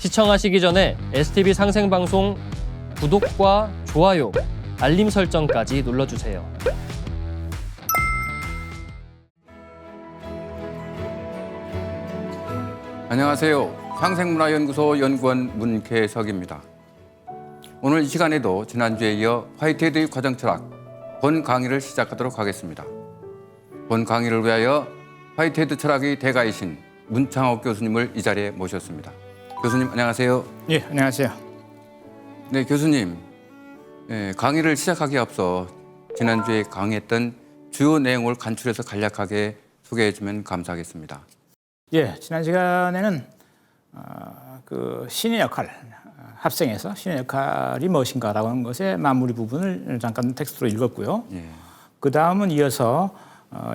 시청하시기 전에 STV 상생방송 구독과 좋아요, 알림 설정까지 눌러주세요. 안녕하세요. 상생문화연구소 연구원 문계석입니다. 오늘 이 시간에도 지난주에 이어 화이트헤드의 과정철학 본 강의를 시작하도록 하겠습니다. 본 강의를 위하여 화이트헤드 철학의 대가이신 문창옥 교수님을 이 자리에 모셨습니다. 교수님 안녕하세요. 예, 안녕하세요. 네, 교수님. 강의를 시작하기에 앞서 지난주에 강의했던 주요 내용을 간추려서 간략하게 소개해 주면 감사하겠습니다. 예, 지난 시간에는 그 신의 역할, 합생에서 신의 역할이 무엇인가라고 하는 것의 마무리 부분을 잠깐 텍스트로 읽었고요. 예. 그 다음은 이어서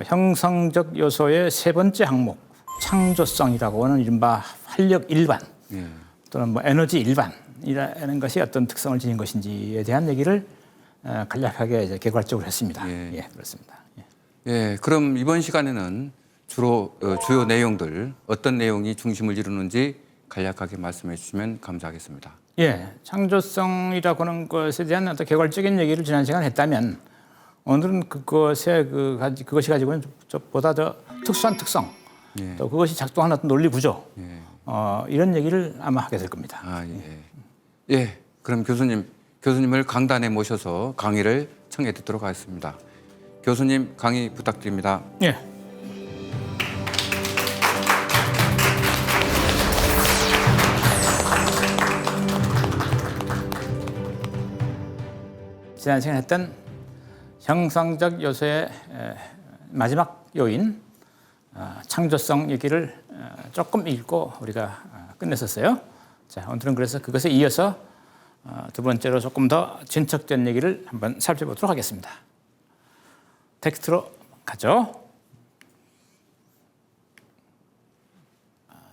형성적 요소의 세 번째 항목, 창조성이라고 하는 이른바 활력 일반 또는 뭐 에너지 일반이라는 것이 어떤 특성을 지닌 것인지에 대한 얘기를 간략하게 이제 개괄적으로 했습니다. 예, 그렇습니다. 예, 그럼 이번 시간에는 주로 주요 내용들 어떤 내용이 중심을 이루는지 간략하게 말씀해 주시면 감사하겠습니다. 예, 창조성이라고 하는 것에 대한 어떤 개괄적인 얘기를 지난 시간에 했다면 오늘은 그것이 가지고 있는 보다 더 특수한 특성, 또 그것이 작동하는 어떤 논리 구조, 이런 얘기를 아마 하게 될 겁니다. 예, 그럼 교수님을 강단에 모셔서 강의를 청해 듣도록 하겠습니다. 교수님 강의 부탁드립니다. 예. 지난 시간에 했던 형성적 요소의 마지막 요인 창조성 얘기를 조금 읽고 우리가 끝냈었어요. 자, 오늘은 그래서 그것에 이어서 두 번째로 조금 더 진척된 얘기를 한번 살펴보도록 하겠습니다. 텍스트로 가죠.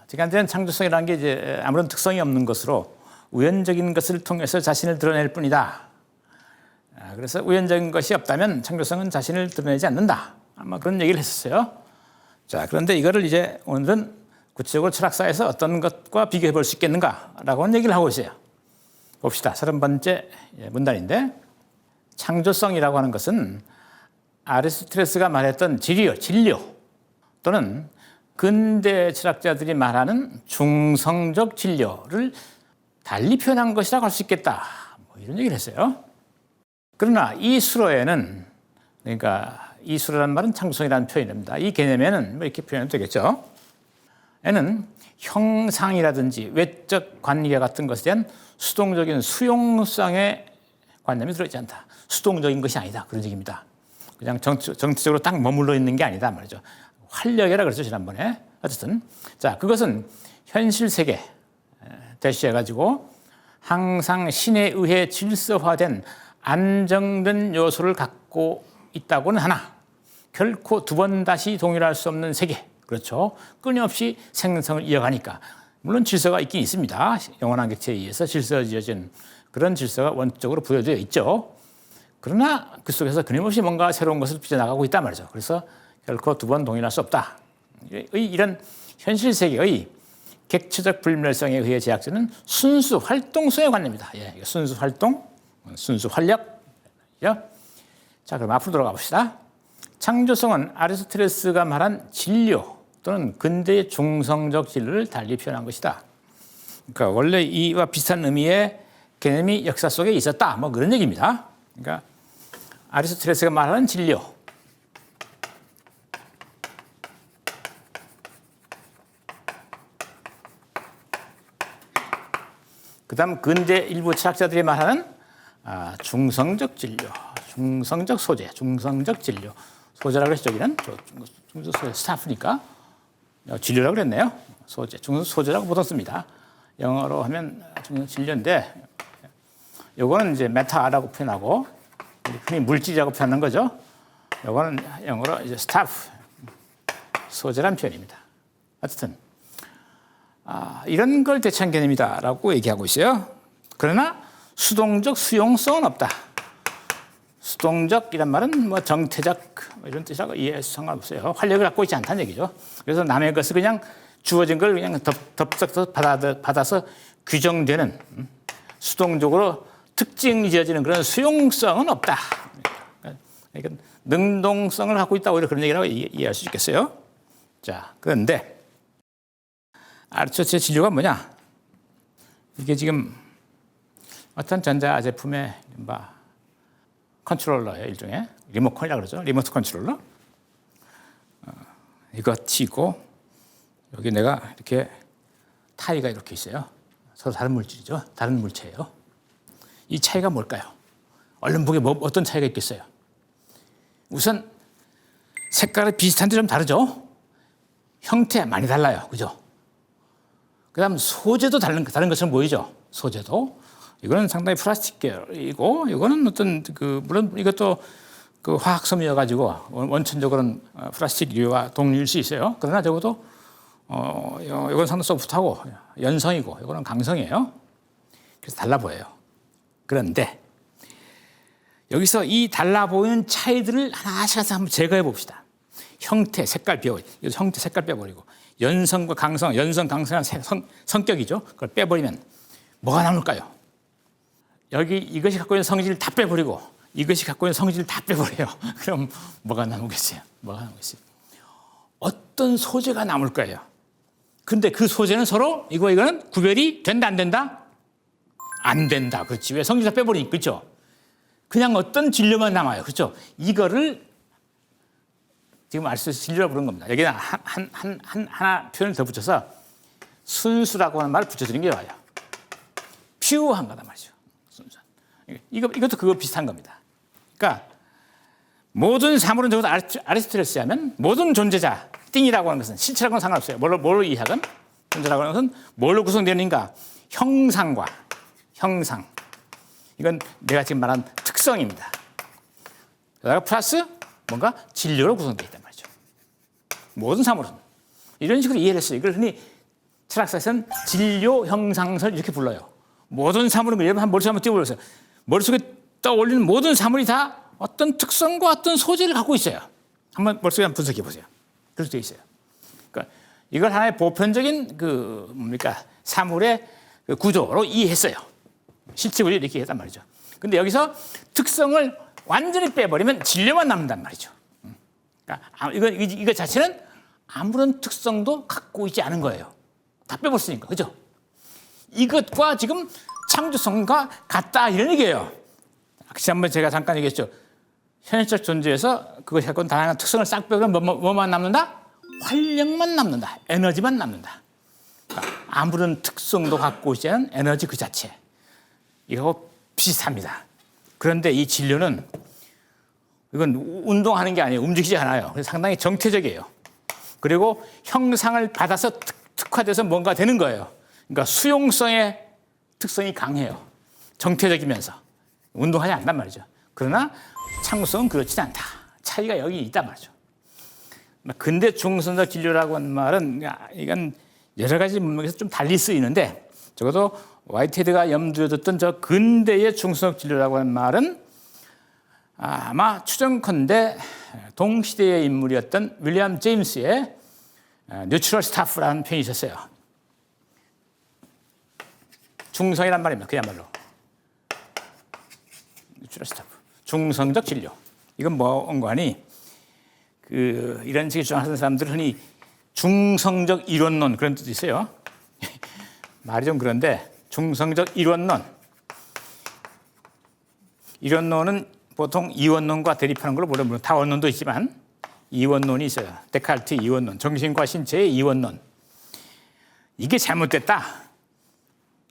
지금까지는 창조성이라는 게 이제 아무런 특성이 없는 것으로 우연적인 것을 통해서 자신을 드러낼 뿐이다. 그래서 우연적인 것이 없다면 창조성은 자신을 드러내지 않는다. 아마 그런 얘기를 했었어요. 자, 그런데 이거를 이제 오늘은 구체적으로 철학사에서 어떤 것과 비교해 볼 수 있겠는가라고 하는 얘기를 하고 있어요. 봅시다. 30번째 문단인데 창조성이라고 하는 것은 아리스토텔레스가 말했던 진료 또는 근대 철학자들이 말하는 중성적 진료를 달리 표현한 것이라고 할 수 있겠다. 뭐 이런 얘기를 했어요. 그러나 이 수로에는, 그러니까 이 수로라는 말은 창조성이라는 표현입니다. 이 개념에는 뭐 이렇게 표현해도 되겠죠. 에는 형상이라든지 외적 관계 같은 것에 대한 수동적인 수용성의 관념이 들어있지 않다. 수동적인 것이 아니다. 그런 얘기입니다. 그냥 정치적으로 딱 머물러 있는 게 아니다 말이죠. 활력이라 그랬죠, 지난번에. 어쨌든 자, 그것은 현실 세계 대시해가지고 항상 신에 의해 질서화된 안정된 요소를 갖고 있다고는 하나 결코 두 번 다시 동일할 수 없는 세계, 그렇죠. 끊임없이 생성을 이어가니까 물론 질서가 있긴 있습니다. 영원한 객체에 의해서 질서지어진 그런 질서가 원칙적으로 부여되어 있죠. 그러나 그 속에서 끊임없이 뭔가 새로운 것을 빚어나가고 있단 말이죠. 그래서 결코 두 번 동일할 수 없다. 이런 현실 세계의 객체적 불멸성에 의해 제약되는 순수 활동성의 관념이다. 예, 순수 활동, 순수 활력. 자, 그럼 앞으로 돌아가 봅시다. 창조성은 아리스토텔레스가 말한 진료 또는 근대의 중성적 진료를 달리 표현한 것이다. 그러니까 원래 이와 비슷한 의미의 개념이 역사 속에 있었다. 뭐 그런 얘기입니다. 그러니까 아리스토텔레스가 말하는 진료, 그다음 근대 일부 철학자들이 말하는 중성적 진료, 중성적 소재, 중성적 진료. 소재라고 해서 저기는 중성적 소재 스타프니까 진료라고 그랬네요. 소재, 중성적 소재라고 보통 씁니다. 영어로 하면 중성적 진료인데 요거는 이제 메타라고 표현하고 흔히 물질이라고 표현하는 거죠. 요거는 영어로 이제 스타프, 소재란 표현입니다. 어쨌든 이런 걸 대체한 개념이다라고 얘기하고 있어요. 그러나 수동적 수용성은 없다. 수동적이란 말은 뭐 정태적 이런 뜻하고 이해해서 상관없어요. 활력을 갖고 있지 않다는 얘기죠. 그래서 남의 것을 그냥 주어진 걸 그냥 덥석 받아서 규정되는 수동적으로 특징 지어지는 그런 수용성은 없다. 그러니까 능동성을 갖고 있다 오히려 그런 얘기라고 이해할 수 있겠어요. 자, 그런데 아르처스의 진료가 뭐냐? 이게 지금 어떤 전자 제품의 컨트롤러예요, 일종의 리모컨이라고 그러죠. 리모트 컨트롤러. 이거 치고 여기 내가 이렇게 타이가 이렇게 있어요. 서로 다른 물질이죠. 다른 물체예요. 이 차이가 뭘까요? 얼른 보게 어떤 차이가 있겠어요? 우선 색깔이 비슷한데 좀 다르죠. 형태 많이 달라요, 그죠? 그다음 소재도 다른 것처럼 보이죠. 소재도 이거는 상당히 플라스틱 계열이고 이거는 어떤 물론 이것도 화학 섬유여 가지고 원천적으로는 플라스틱류와 동류일 수 있어요. 그러나 적어도 이건 상당히 소프트하고 연성이고 이거는 강성이에요. 그래서 달라 보여요. 그런데 여기서 이 달라 보이는 차이들을 하나씩 한번 제거해 봅시다. 형태, 색깔 빼버리고, 형태, 색깔 빼버리고, 연성과 강성, 연성, 강성한 성격이죠. 그걸 빼버리면 뭐가 남을까요? 여기 이것이 갖고 있는 성질을 다 빼버리고, 이것이 갖고 있는 성질을 다 빼버려요. 그럼 뭐가 남겠어요? 뭐가 남겠어요? 어떤 소재가 남을 거예요. 근데 그 소재는 서로 이거는 구별이 된다, 안 된다? 안 된다. 그렇지. 왜 성질 다 빼버리니까, 그렇죠? 그냥 어떤 진료만 남아요. 그렇죠? 이거를 지금 아르처스 진료라고 부르는 겁니다. 여기다 하나 표현을 더 붙여서 순수라고 하는 말을 붙여드리는 게 좋아요. 퓨어한 거다 말이죠. 순수. 이것도 그거 비슷한 겁니다. 그러니까 모든 사물은 적어도 아리스토텔레스 하면 모든 존재자, 띵이라고 하는 것은 실체라고는 상관없어요. 뭘로 이해하건 존재라고 하는 것은 뭘로 구성되는가? 형상과 형상. 이건 내가 지금 말한 특성입니다. 그다가 플러스 뭔가 진료로 구성되어 있단 말이죠. 모든 사물은. 이런 식으로 이해를 했어요. 이걸 흔히 철학사에서는 진료 형상설 이렇게 불러요. 모든 사물은 여러분 한 머릿속에 한번 띄워보세요. 머릿속에 떠올리는 모든 사물이 다 어떤 특성과 어떤 소재를 갖고 있어요. 한번 머릿속에 한번 분석해 보세요. 그렇게 되어 있어요. 그러니까 이걸 하나의 보편적인 사물의 구조로 이해했어요. 실체 구조 이렇게 했단 말이죠. 근데 여기서 특성을 완전히 빼버리면 진료만 남는단 말이죠. 그러니까 이거 자체는 아무런 특성도 갖고 있지 않은 거예요. 다 빼버렸으니까, 그죠? 이것과 지금 창조성과 같다 이런 얘기예요. 지난번에 제가 잠깐 얘기했죠. 현실적 존재에서 그것이 갖고 있는 다양한 특성을 싹 빼면 뭐만 남는다? 활력만 남는다. 에너지만 남는다. 그러니까 아무런 특성도 갖고 있지 않은 에너지 그 자체. 이거 비슷합니다. 그런데 이 진료는 이건 운동하는 게 아니에요. 움직이지 않아요. 그래서 상당히 정태적이에요. 그리고 형상을 받아서 특화돼서 뭔가 되는 거예요. 그러니까 수용성의 특성이 강해요. 정태적이면서 운동하지 않단 말이죠. 그러나 창조성은 그렇지 않다. 차이가 여기 있단 말이죠. 근대 중성적 진료라고 하는 말은 이건 여러 가지 문맥에서 좀 달리 쓰이는데 적어도 화이트헤드가 염두에 뒀던 저 근대의 중성적 진료라고 하는 말은 아마 추정컨대 동시대의 인물이었던 윌리엄 제임스의 뉴트럴 스타프라는 표현이 있었어요. 중성이란 말입니다. 그야말로. 뉴트럴 스타프. 중성적 진료. 이건 뭔가 하니 이런 식의 주장하는 사람들은 흔히 중성적 이론론 그런 뜻이 있어요. 말이 좀 그런데 중성적 이론론. 이론론은 보통 이원론과 대립하는 걸로 물론 타원론도 있지만 이원론이 있어요. 데카르트 이원론, 정신과 신체의 이원론. 이게 잘못됐다.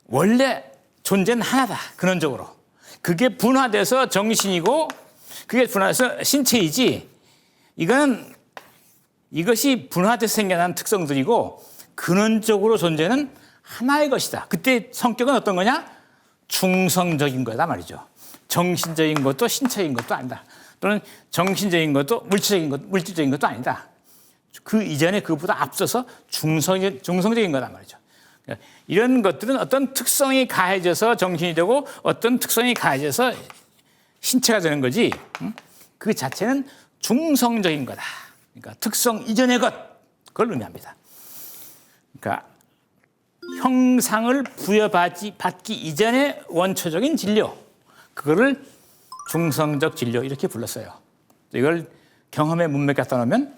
원래 존재는 하나다. 근원적으로. 그게 분화돼서 정신이고 그게 분화돼서 신체이지. 이것이 분화돼서 생겨난 특성들이고 근원적으로 존재는 하나의 것이다. 그때 성격은 어떤 거냐? 중성적인 거다 말이죠. 정신적인 것도 신체적인 것도 아니다. 또는 정신적인 것도 물질적인 것도 아니다. 그 이전에 그보다 앞서서 중성적인 거다 말이죠. 이런 것들은 어떤 특성이 가해져서 정신이 되고 어떤 특성이 가해져서 신체가 되는 거지. 그 자체는 중성적인 거다. 그러니까 특성 이전의 것 그걸 의미합니다. 그러니까 형상을 부여받기 이전의 원초적인 진료, 그거를 중성적 진료 이렇게 불렀어요. 이걸 경험의 문맥 갖다 놓으면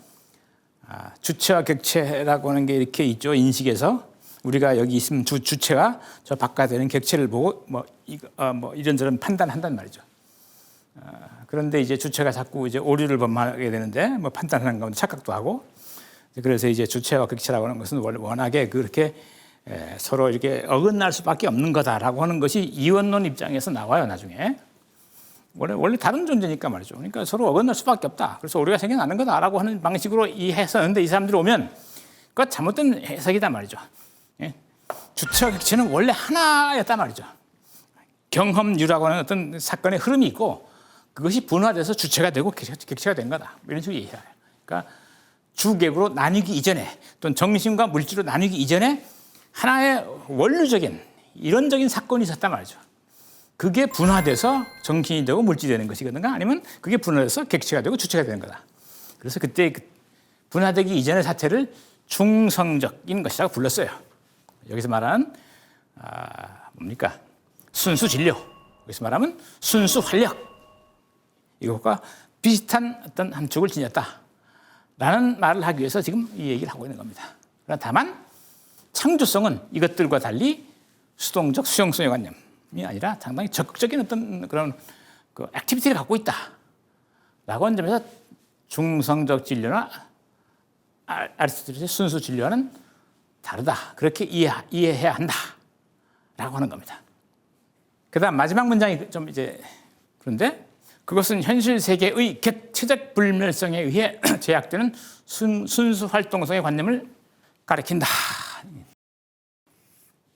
주체와 객체라고 하는 게 이렇게 있죠. 인식에서 우리가 여기 있으면 주체가 저 바깥에 있는 객체를 보고 뭐 이런저런 판단한단 말이죠. 그런데 이제 주체가 자꾸 이제 오류를 범하게 되는데 뭐 판단하는 가운데 착각도 하고, 그래서 이제 주체와 객체라고 하는 것은 워낙에 그렇게 서로 이렇게 어긋날 수밖에 없는 거다라고 하는 것이 이원론 입장에서 나와요. 나중에 원래 다른 존재니까 말이죠. 그러니까 서로 어긋날 수밖에 없다. 그래서 오류가 생겨나는 거다라고 하는 방식으로 이해했었는데 이 사람들이 오면 그거 잘못된 해석이다 말이죠. 주체와 객체는 원래 하나였단 말이죠. 경험유라고 하는 어떤 사건의 흐름이 있고 그것이 분화돼서 주체가 되고 객체가 된 거다. 이런 식으로 이해해요. 그러니까 주객으로 나뉘기 이전에 또는 정신과 물질로 나뉘기 이전에 하나의 원류적인 이론적인 사건이 있었단 말이죠. 그게 분화돼서 정신이 되고 물질이 되는 것이거든요. 아니면 그게 분화돼서 객체가 되고 주체가 되는 거다. 그래서 그때 분화되기 이전의 사태를 중성적인 것이라고 불렀어요. 여기서 말하는 뭡니까? 순수 진료. 여기서 말하면 순수 활력. 이것과 비슷한 어떤 함축을 지녔다라는 말을 하기 위해서 지금 이 얘기를 하고 있는 겁니다. 그러나 다만 창조성은 이것들과 달리 수동적 수용성의 관념이 아니라 상당히 적극적인 어떤 그런 그 액티비티를 갖고 있다라고 하는 점에서 중성적 진료나 아리스토텔레스의 순수 진료와는 다르다. 그렇게 이해해야 한다라고 하는 겁니다. 그다음 마지막 문장이 좀 이제 그런데 그것은 현실 세계의 객체적 불멸성에 의해 제약되는 순수 활동성의 관념을 가리킨다.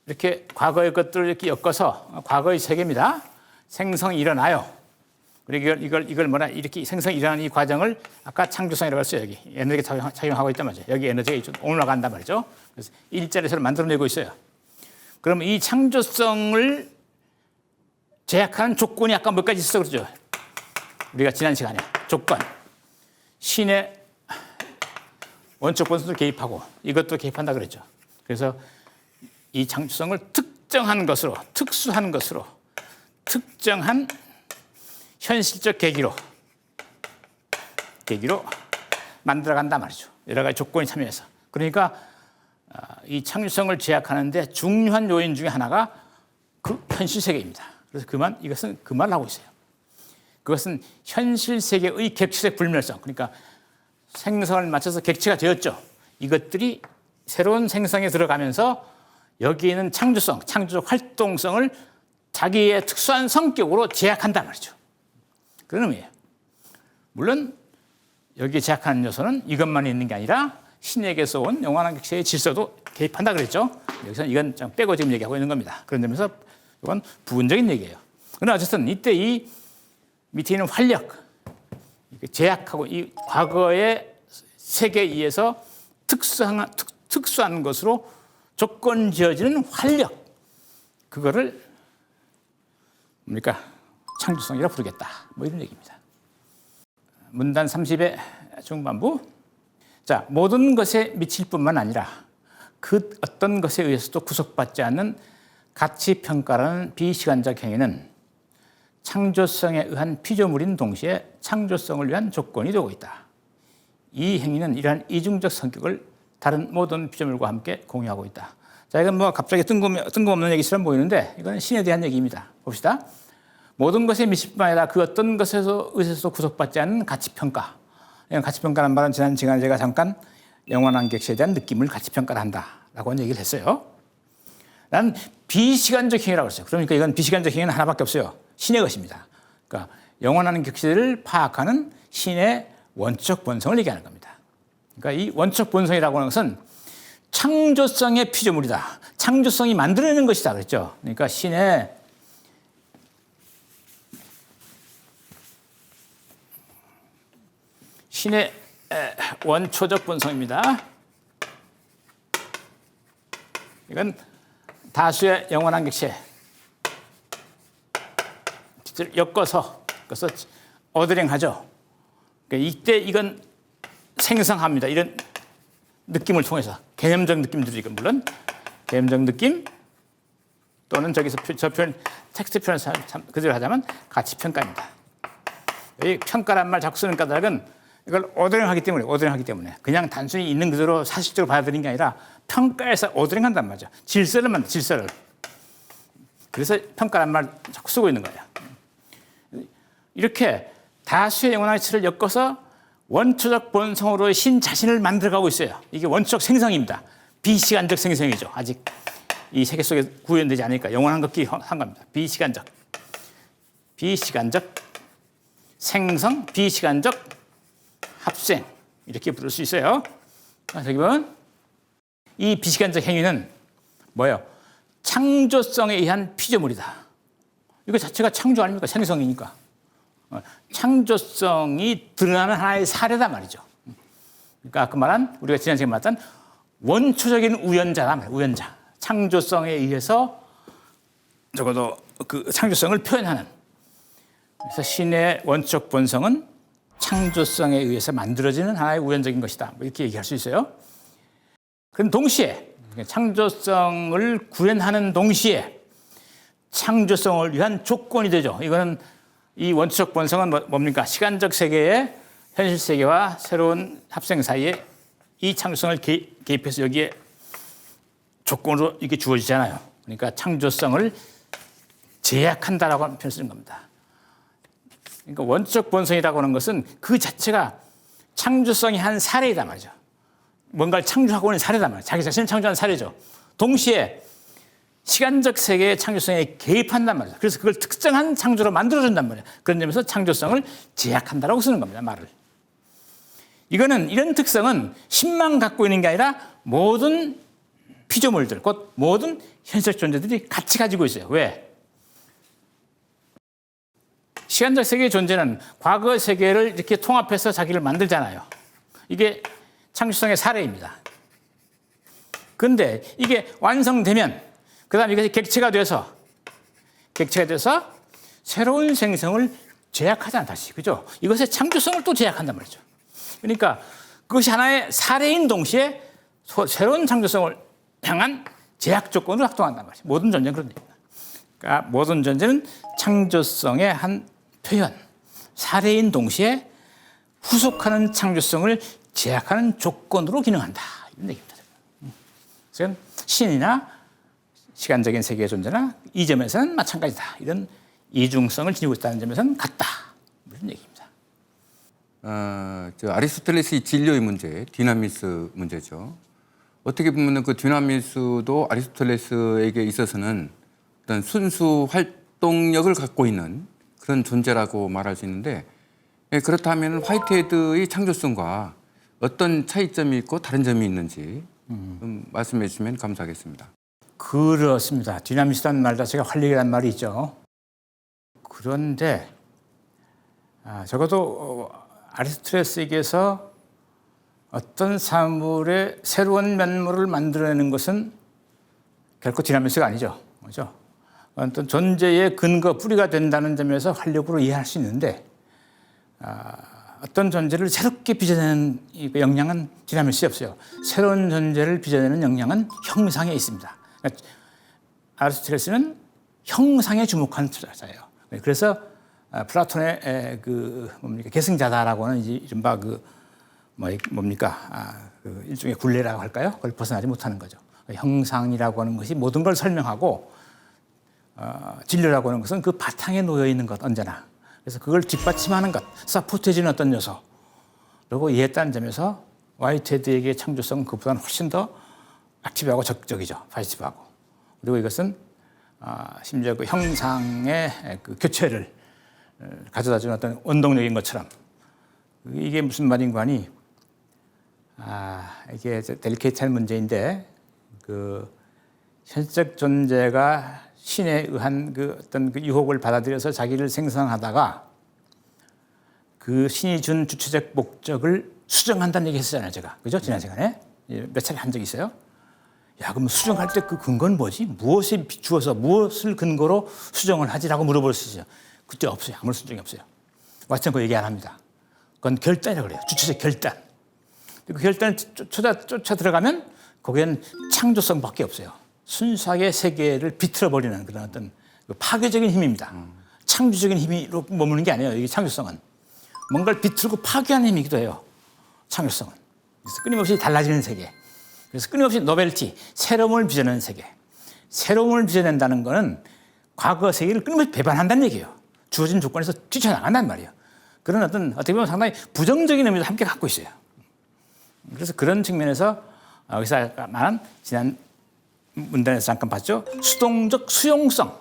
이렇게 과거의 것들을 이렇게 엮어서 과거의 세계입니다. 생성이 일어나요. 그리고 이걸 뭐라 이렇게 생성이 일어나는 이 과정을 아까 창조성이라고 했어요. 여기 에너지 작용하고 있단 말이죠. 여기 에너지가 올라간단 말이죠. 그래서 일자리에서 만들어내고 있어요. 그럼 이 창조성을 제약하는 조건이 아까 몇 가지 있었어 그러죠. 우리가 지난 시간에 조건, 신의 원적 본성도 개입하고 이것도 개입한다 그랬죠. 그래서 이 창조성을 특정한 것으로, 특수한 것으로, 특정한 현실적 계기로 만들어간다 말이죠. 여러 가지 조건이 참여해서. 그러니까 이 창조성을 제약하는데 중요한 요인 중에 하나가 그 현실 세계입니다. 그래서 이것은 그 말을 하고 있어요. 그것은 현실 세계의 객체적 불멸성. 그러니까 생성을 맞춰서 객체가 되었죠. 이것들이 새로운 생성에 들어가면서 여기에 있는 창조성, 창조적 활동성을 자기의 특수한 성격으로 제약한단 말이죠. 그런 의미예요. 물론 여기에 제약하는 요소는 이것만 있는 게 아니라 신에게서 온 영원한 객체의 질서도 개입한다 그랬죠. 여기서는 이건 좀 빼고 지금 얘기하고 있는 겁니다. 그런 점에서 이건 부분적인 얘기예요. 그러나 어쨌든 이때 이 밑에 있는 활력, 제약하고 이 과거의 세계에 의해서 특수한 것으로 조건 지어지는 활력, 그거를 뭡니까? 창조성이라고 부르겠다. 뭐 이런 얘기입니다. 문단 30의 중반부. 자, 모든 것에 미칠 뿐만 아니라 그 어떤 것에 의해서도 구속받지 않는 가치 평가라는 비시간적 행위는 창조성에 의한 피조물인 동시에 창조성을 위한 조건이 되고 있다. 이 행위는 이러한 이중적 성격을 다른 모든 피조물과 함께 공유하고 있다. 자, 이건 뭐 갑자기 뜬금없는 얘기처럼 보이는데 이건 신에 대한 얘기입니다. 봅시다. 모든 것에 미칠 뿐만 아니라 그 어떤 것에서 의해서도 구속받지 않는 가치평가. 가치평가라는 말은 지난 시간에 제가 잠깐 영원한 객체에 대한 느낌을 가치평가를 한다라고 하는 얘기를 했어요. 난 비시간적 행위라고 했어요. 그러니까 이건 비시간적 행위는 하나밖에 없어요. 신의 것입니다. 그러니까 영원한 객체를 파악하는 신의 원적 본성을 얘기하는 겁니다. 그러니까 이 원적 본성이라고 하는 것은 창조성의 피조물이다. 창조성이 만들어내는 것이다 그랬죠. 그러니까 신의 원초적 본성입니다. 이건 다수의 영원한 객체 엮어서 어드링하죠. 그러니까 이때 이건 생성합니다. 이런 느낌을 통해서 개념적 느낌들이 물론 감정 느낌 또는 저기서 저 표현 텍스트 표현 그대로 하자면 가치 평가입니다. 이 평가란 말 자꾸 쓰는 까닭은 이걸 오더링하기 때문에 그냥 단순히 있는 그대로 사실적으로 받아들이는 게 아니라 평가해서 오더링한단 말이죠. 질서를 만든 질서를. 그래서 평가란 말 자꾸 쓰고 있는 거예요. 이렇게 다수의 영혼의 치를 엮어서 원초적 본성으로 신 자신을 만들어가고 있어요. 이게 원초적 생성입니다. 비시간적 생성이죠. 아직 이 세계 속에 구현되지 않으니까 영원한 것끼리 한 겁니다. 비시간적 생성, 비시간적 합생 이렇게 부를 수 있어요. 저기 보면 이 비시간적 행위는 뭐예요? 창조성에 의한 피조물이다. 이거 자체가 창조 아닙니까? 생성이니까. 창조성이 드러나는 하나의 사례다 말이죠. 그러니까 아까 말한 우리가 지난 시간에 말했던 원초적인 우연자다 말이에요. 우연자. 창조성에 의해서 적어도 그 창조성을 표현하는. 그래서 신의 원초적 본성은 창조성에 의해서 만들어지는 하나의 우연적인 것이다. 뭐 이렇게 얘기할 수 있어요. 그럼 동시에 창조성을 구현하는 동시에 창조성을 위한 조건이 되죠. 이거는 이 원초적 본성은 뭡니까? 시간적 세계의 현실 세계와 새로운 합생 사이에 이 창조성을 개입해서 여기에 조건으로 이게 주어지잖아요. 그러니까 창조성을 제약한다라고 하는 표현을 쓰는 겁니다. 그러니까 원초적 본성이라고 하는 것은 그 자체가 창조성이 한 사례이다 말이죠. 뭔가를 창조하고 있는 사례다 말이죠. 자기 자신을 창조한 사례죠. 동시에 시간적 세계의 창조성에 개입한단 말이죠. 그래서 그걸 특정한 창조로 만들어준단 말이에요. 그런 점에서 창조성을 제약한다라고 쓰는 겁니다. 말을. 이런 특성은 신만 갖고 있는 게 아니라 모든 피조물들, 곧 모든 현실적 존재들이 같이 가지고 있어요. 왜? 시간적 세계의 존재는 과거 세계를 이렇게 통합해서 자기를 만들잖아요. 이게 창조성의 사례입니다. 그런데 이게 완성되면 그다음에 이것이 객체가 돼서 새로운 생성을 제약하잖아 다시. 그죠? 이것의 창조성을 또 제약한단 말이죠. 그러니까 그것이 하나의 사례인 동시에 새로운 창조성을 향한 제약 조건으로 작동한단 말이죠. 모든 존재는 그런 겁니다. 그러니까 모든 존재는 창조성의 한 표현, 사례인 동시에 후속하는 창조성을 제약하는 조건으로 기능한다. 이런 얘기입니다. 그래서 신이나 시간적인 세계의 존재나 이 점에서는 마찬가지다. 이런 이중성을 지니고 있다는 점에서는 같다. 이런 얘기입니다. 아리스토텔레스의 진료의 문제, 디나미스 문제죠. 어떻게 보면 그 디나미스도 아리스토텔레스에게 있어서는 어떤 순수 활동력을 갖고 있는 그런 존재라고 말할 수 있는데, 그렇다면 화이트헤드의 창조성과 어떤 차이점이 있고 다른 점이 있는지 좀 말씀해 주시면 감사하겠습니다. 그렇습니다. 디나미스라는 말 자체가 활력이라는 말이 있죠. 그런데 적어도 아리스토텔레스에게서 어떤 사물의 새로운 면모를 만들어내는 것은 결코 디나미스가 아니죠. 그렇죠? 어떤 존재의 근거, 뿌리가 된다는 점에서 활력으로 이해할 수 있는데 어떤 존재를 새롭게 빚어내는 역량은 디나미스에 없어요. 새로운 존재를 빚어내는 역량은 형상에 있습니다. 그러니까 아리스토텔레스는 형상에 주목하는 투자자예요. 그래서 플라톤의 계승자다라고 하는 이른바 일종의 굴레라고 할까요? 그걸 벗어나지 못하는 거죠. 형상이라고 하는 것이 모든 걸 설명하고 진료라고 하는 것은 그 바탕에 놓여 있는 것 언제나. 그래서 그걸 뒷받침하는 것, 서포트해주는 어떤 요소라고 이해했다는 점에서 화이트헤드에게 창조성은 그보다는 훨씬 더 액티브하고 적극적이죠. 파지티브하고. 그리고 이것은 심지어 그 형상의 그 교체를 가져다주는 어떤 원동력인 것처럼. 이게 무슨 말인가 하니 이게 델리케이트한 문제인데 그 현실적 존재가 신에 의한 그 어떤 그 유혹을 받아들여서 자기를 생성하다가 그 신이 준 주체적 목적을 수정한다는 얘기 했었잖아요, 제가. 그죠? 지난 시간에. 몇 차례 한 적이 있어요. 야, 그럼 수정할 때 그 근거는 뭐지? 무엇에 비추어서 무엇을 근거로 수정을 하지라고 물어볼 수 있어요. 그때 없어요. 아무런 수정이 없어요. 왓슨 그 얘기 안 합니다. 그건 결단이라고 그래요. 주체적 결단. 그 결단을 쫓아 들어가면 거기에는 창조성밖에 없어요. 순수하게 세계를 비틀어버리는 그런 어떤 그 파괴적인 힘입니다. 창조적인 힘으로 머무는 게 아니에요. 이게 창조성은. 뭔가를 비틀고 파괴하는 힘이기도 해요. 창조성은. 그래서 끊임없이 달라지는 세계. 그래서 끊임없이 노벨티, 새로움을 빚어내는 세계. 새로움을 빚어낸다는 거는 과거 세계를 끊임없이 배반한다는 얘기예요. 주어진 조건에서 뛰쳐나간단 말이에요. 그런 어떻게 보면 상당히 부정적인 의미도 함께 갖고 있어요. 그래서 그런 측면에서 여기서 말한 지난 문단에서 잠깐 봤죠. 수동적 수용성,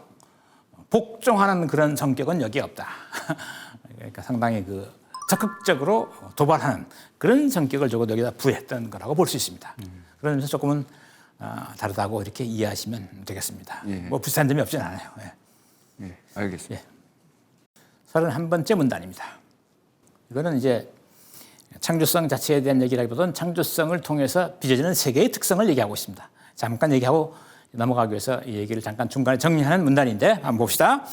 복종하는 그런 성격은 여기에 없다. 그러니까 상당히 그 적극적으로 도발하는 그런 성격을 적어도 여기다 부여했던 거라고 볼 수 있습니다. 그런 점에서 조금은 다르다고 이렇게 이해하시면 되겠습니다. 예. 뭐 비슷한 점이 없진 않아요. 예. 예, 알겠습니다. 예. 31번째 문단입니다. 이거는 이제 창조성 자체에 대한 얘기라기보다는 창조성을 통해서 빚어지는 세계의 특성을 얘기하고 있습니다. 잠깐 얘기하고 넘어가기 위해서 이 얘기를 잠깐 중간에 정리하는 문단인데 한번 봅시다.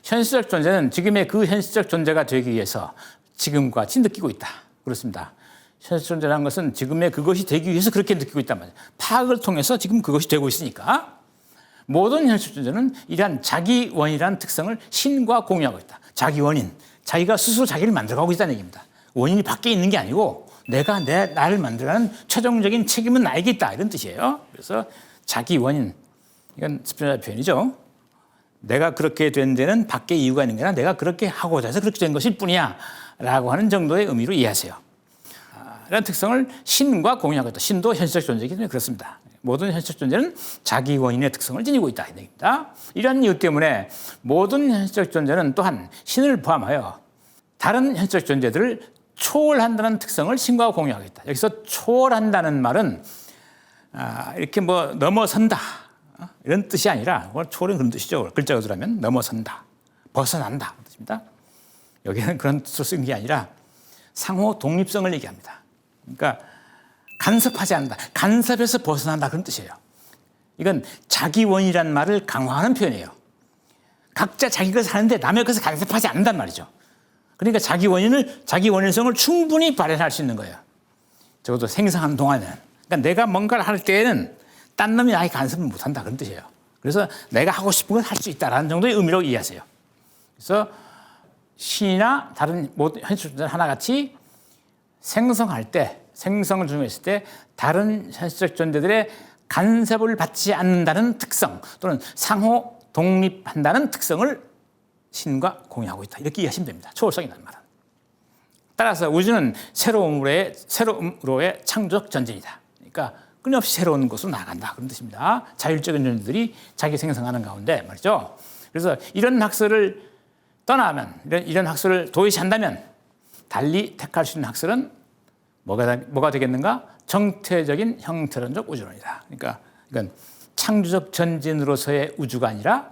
현실적 존재는 지금의 그 현실적 존재가 되기 위해서 지금과 같이 느끼고 있다. 그렇습니다. 현실적 존재라는 것은 지금의 그것이 되기 위해서 그렇게 느끼고 있단 말이에요. 파악을 통해서 지금 그것이 되고 있으니까 모든 현실적 존재는 이러한 자기 원이라는 특성을 신과 공유하고 있다. 자기 원인, 자기가 스스로 자기를 만들어가고 있다는 얘기입니다. 원인이 밖에 있는 게 아니고 내가 나를 만들어가는 최종적인 책임은 나에게 있다. 이런 뜻이에요. 그래서 자기 원인, 이건 스피노자 표현이죠. 내가 그렇게 된 데는 밖에 이유가 있는 게 아니라 내가 그렇게 하고자 해서 그렇게 된 것일 뿐이야 라고 하는 정도의 의미로 이해하세요. 이런 특성을 신과 공유하고 있다. 신도 현실적 존재이기 때문에 그렇습니다. 모든 현실적 존재는 자기 원인의 특성을 지니고 있다. 이 얘기입니다. 이러한 이유 때문에 모든 현실적 존재는 또한 신을 포함하여 다른 현실적 존재들을 초월한다는 특성을 신과 공유하고 있다. 여기서 초월한다는 말은 이렇게 뭐 넘어선다 이런 뜻이 아니라 초월은 그런 뜻이죠. 글자로 들어가면 넘어선다, 벗어난다 그런 뜻입니다. 여기는 그런 뜻으로 쓴 게 아니라 상호 독립성을 얘기합니다. 그러니까 간섭하지 않는다, 간섭에서 벗어난다 그런 뜻이에요. 이건 자기 원이라는 말을 강화하는 표현이에요. 각자 자기 것을 하는데 남의 것을 간섭하지 않는단 말이죠. 그러니까 자기 원인성을 충분히 발현할 수 있는 거예요. 적어도 생성하는 동안에는. 그러니까 내가 뭔가를 할 때에는 딴 놈이 나에게 간섭을 못한다 그런 뜻이에요. 그래서 내가 하고 싶은 건 할 수 있다라는 정도의 의미로 이해하세요. 그래서 신이나 다른 모든 현실 존재는 하나같이 생성할 때, 생성을 중요했을 때 다른 현실적 존재들의 간섭을 받지 않는다는 특성 또는 상호 독립한다는 특성을 신과 공유하고 있다. 이렇게 이해하시면 됩니다. 초월성이라는 말은. 따라서 우주는 새로움으로의 창조적 전진이다. 그러니까 끊임없이 새로운 곳으로 나아간다. 그런 뜻입니다. 자율적인 존재들이 자기 생성하는 가운데 말이죠. 그래서 이런 학설을 떠나면, 이런 학설을 도외시한다면 달리 택할 수 있는 학설은 뭐가 되겠는가? 정태적인 형태론적 우주론이다. 그러니까 이건 창조적 전진으로서의 우주가 아니라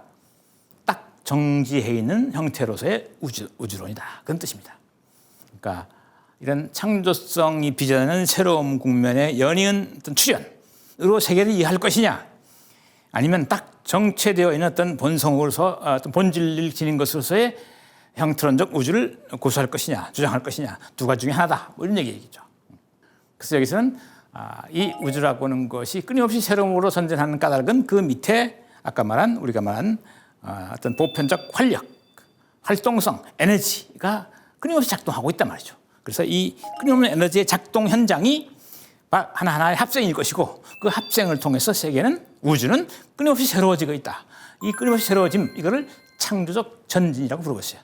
딱 정지해 있는 형태로서의 우주론이다. 그런 뜻입니다. 그러니까 이런 창조성이 빚어내는 새로운 국면의 연이은 어떤 출현으로 세계를 이해할 것이냐, 아니면 딱 정체되어 있는 어떤 본성으로서 어떤 본질을 지닌 것으로서의 형태론적 우주를 고수할 것이냐, 주장할 것이냐, 두 가지 중에 하나다. 뭐 이런 얘기죠. 그래서 여기서는 이 우주라고 하는 것이 끊임없이 새로움으로 전진하는 까닭은 그 밑에 우리가 말한 어떤 보편적 활력, 활동성, 에너지가 끊임없이 작동하고 있단 말이죠. 그래서 이 끊임없는 에너지의 작동 현장이 하나하나의 합생일 것이고 그 합생을 통해서 세계는, 우주는 끊임없이 새로워지고 있다. 이 끊임없이 새로워짐, 이거를 창조적 전진이라고 부르고 있어요.